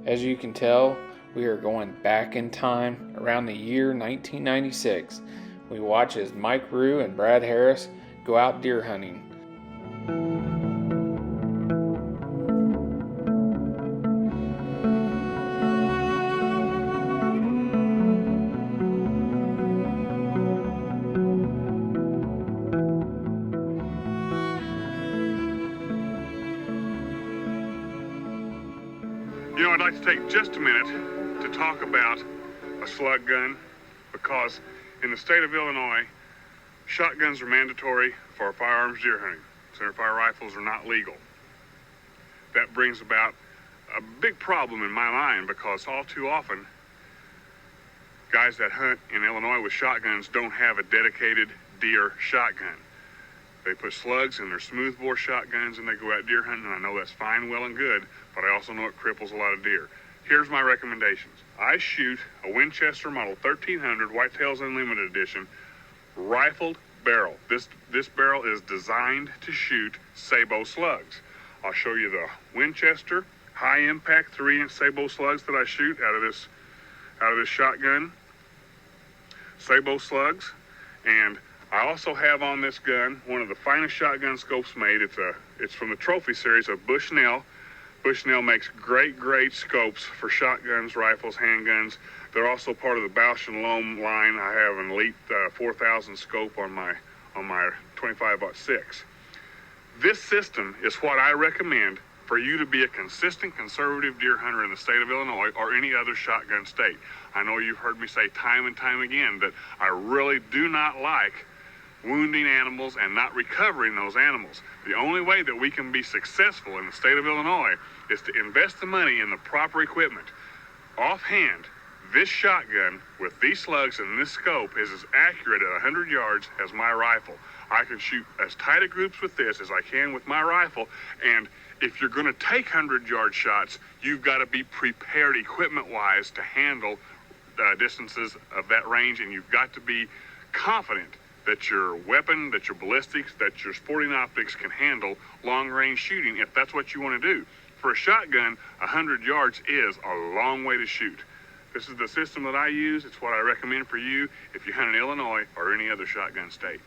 As you can tell, we are going back in time around the year 1996. We watch as Mike Rue and Brad Harris go out deer hunting. You know, I'd like to take just a minute to talk about a slug gun, because in the state of Illinois, shotguns are mandatory for firearms deer hunting. Centerfire rifles are not legal. That brings about a big problem in my mind, because all too often, guys that hunt in Illinois with shotguns don't have a dedicated deer shotgun. They put slugs in their smoothbore shotguns and they go out deer hunting, and I know that's fine, well and good, but I also know it cripples a lot of deer. Here's my recommendations. I shoot a Winchester Model 1300 Whitetails Unlimited Edition rifled barrel. This barrel is designed to shoot sabot slugs. I'll show you the Winchester high impact 3-inch sabot slugs that I shoot out of this shotgun. Sabot slugs. And I also have on this gun one of the finest shotgun scopes made. It's from the Trophy series of Bushnell. Bushnell makes great scopes for shotguns, rifles, handguns. They're also part of the Bausch & Lomb line. I have an Elite 4000 scope on my 25-06. This system is what I recommend for you to be a consistent conservative deer hunter in the state of Illinois or any other shotgun state. I know you've heard me say time and time again that I really do not like wounding animals and not recovering those animals. The only way that we can be successful in the state of Illinois is to invest the money in the proper equipment. Offhand, this shotgun with these slugs and this scope is as accurate at 100 yards as my rifle. I can shoot as tight a groups with this as I can with my rifle, and if you're going to take 100-yard shots, you've got to be prepared equipment-wise to handle distances of that range, and you've got to be confident that your weapon, that your ballistics, that your sporting optics can handle long-range shooting if that's what you want to do. For a shotgun, 100 yards is a long way to shoot. This is the system that I use. It's what I recommend for you if you hunt in Illinois or any other shotgun state.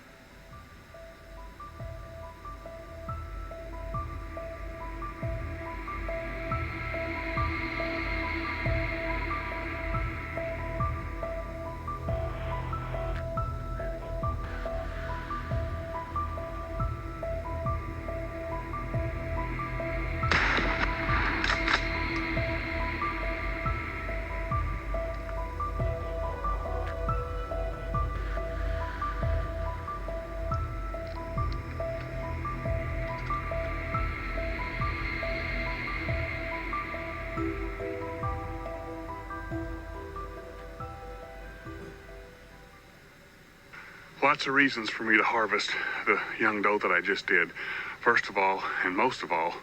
Lots of reasons for me to harvest the young doe that I just did. First of all, and most of all,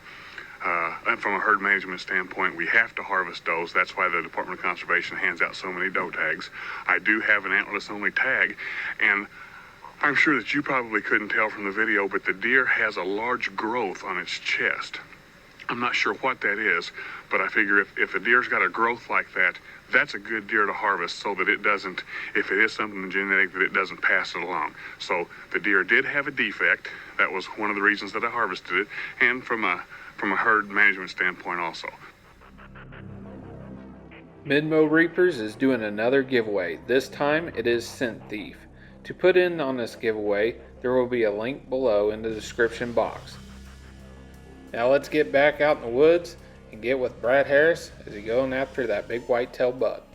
and from a herd management standpoint, we have to harvest does. That's why the Department of Conservation hands out so many doe tags. I do have an antlerless only tag, and I'm sure that you probably couldn't tell from the video, but the deer has a large growth on its chest. I'm not sure what that is, but I figure if a deer's got a growth like that, that's a good deer to harvest so that it doesn't, if it is something genetic, that it doesn't pass it along. So the deer did have a defect. That was one of the reasons that I harvested it, and from a herd management standpoint also. Midmo Reapers is doing another giveaway. This time it is Scent Thief. To put in on this giveaway, there will be a link below in the description box. Now let's get back out in the woods and get with Brad Harris as he's going after that big whitetail buck.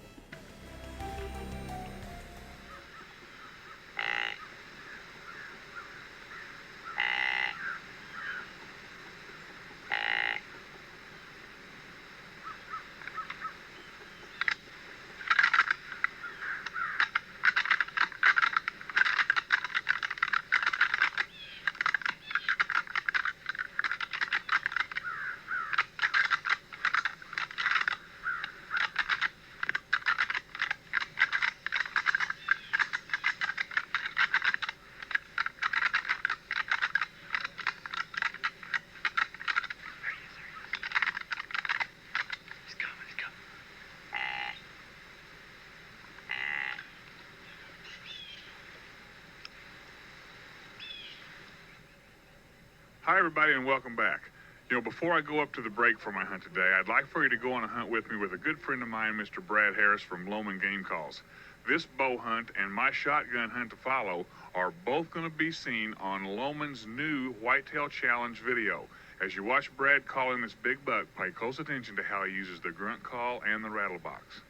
Hi, everybody, and welcome back. You know, before I go up to the break for my hunt today, I'd like for you to go on a hunt with me with a good friend of mine, Mr. Brad Harris from Loman Game Calls. This bow hunt and my shotgun hunt to follow are both going to be seen on Loman's new Whitetail Challenge video. As you watch Brad call in this big buck, pay close attention to how he uses the grunt call and the rattle box.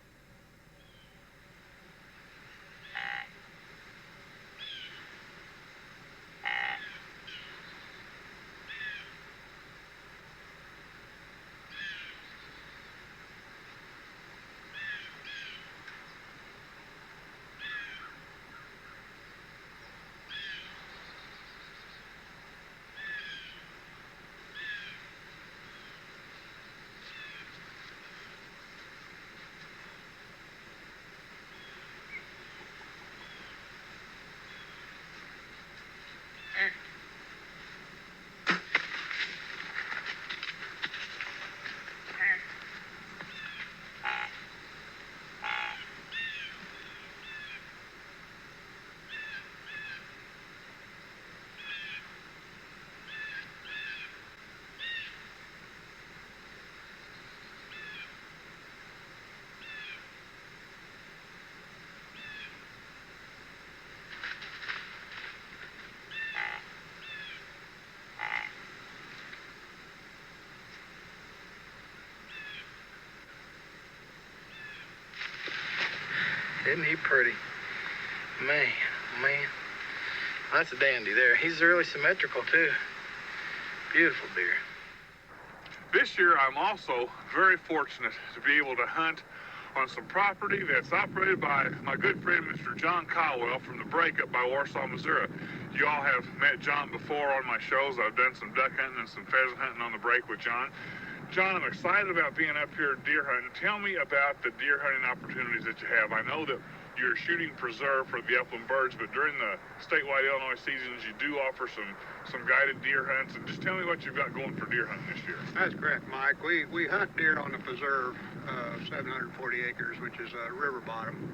Isn't he pretty? Man, man. That's a dandy there. He's really symmetrical, too. Beautiful deer. This year, I'm also very fortunate to be able to hunt on some property that's operated by my good friend, Mr. John Caldwell from the Break up by Warsaw, Missouri. You all have met John before on my shows. I've done some duck hunting and some pheasant hunting on the Break with John. John, I'm excited about being up here deer hunting. Tell me about the deer hunting opportunities that you have. I know that you're shooting preserve for the upland birds, but during the statewide Illinois seasons, you do offer some guided deer hunts. And just tell me what you've got going for deer hunting this year. That's correct, Mike. We hunt deer on the preserve, 740 acres, which is a river bottom,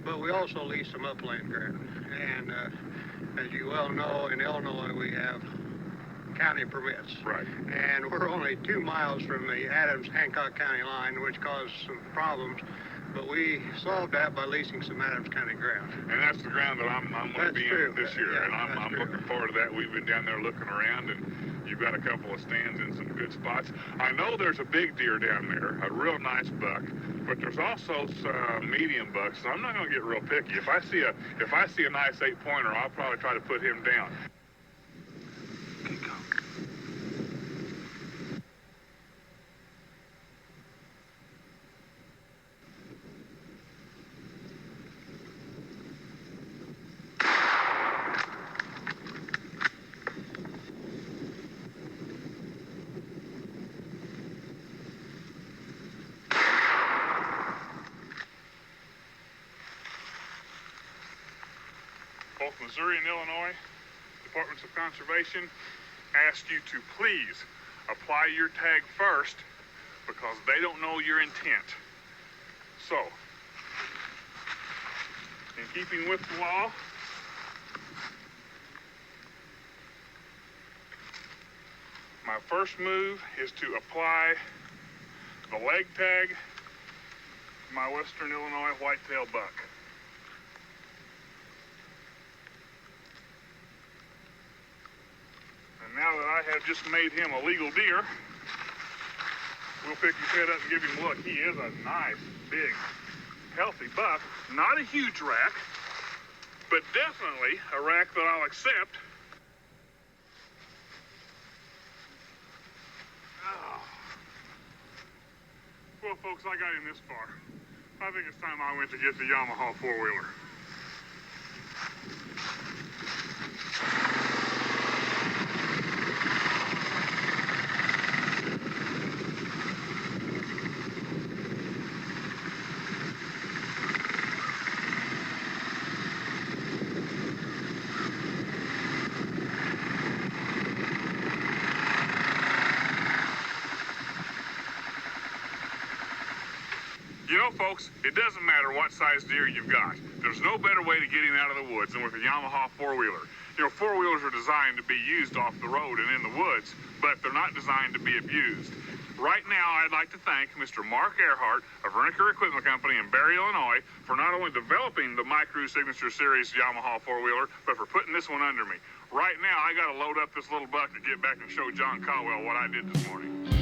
but we also lease some upland ground. And as you well know, in Illinois, we have county permits. Right. And we're only 2 miles from the Adams-Hancock County line, which caused some problems. But we solved that by leasing some Adams County ground. And that's the ground that I'm going to be in this year. Yeah, and I'm looking forward to that. We've been down there looking around, and you've got a couple of stands in some good spots. I know there's a big deer down there, a real nice buck, but there's also some medium bucks. So I'm not going to get real picky. If I see a nice 8-pointer, I'll probably try to put him down. Good call. Both Missouri and Illinois Departments of Conservation ask you to please apply your tag first because they don't know your intent. So, in keeping with the law, my first move is to apply the leg tag to my Western Illinois whitetail buck. And now that I have just made him a legal deer, we'll pick his head up and give him a look. He is a nice, big, healthy buck. Not a huge rack, but definitely a rack that I'll accept. Oh. Well, folks, I got him this far. I think it's time I went to get the Yamaha four-wheeler. You Well, folks, it doesn't matter what size deer you've got. There's no better way to get him out of the woods than with a Yamaha four-wheeler. You know, four-wheelers are designed to be used off the road and in the woods, but they're not designed to be abused. Right now, I'd like to thank Mr. Mark Earhart of Reniker Equipment Company in Barry, Illinois, for not only developing the My Crew Signature Series Yamaha four-wheeler, but for putting this one under me. Right now, I got to load up this little bucket, get back and show John Caldwell what I did this morning.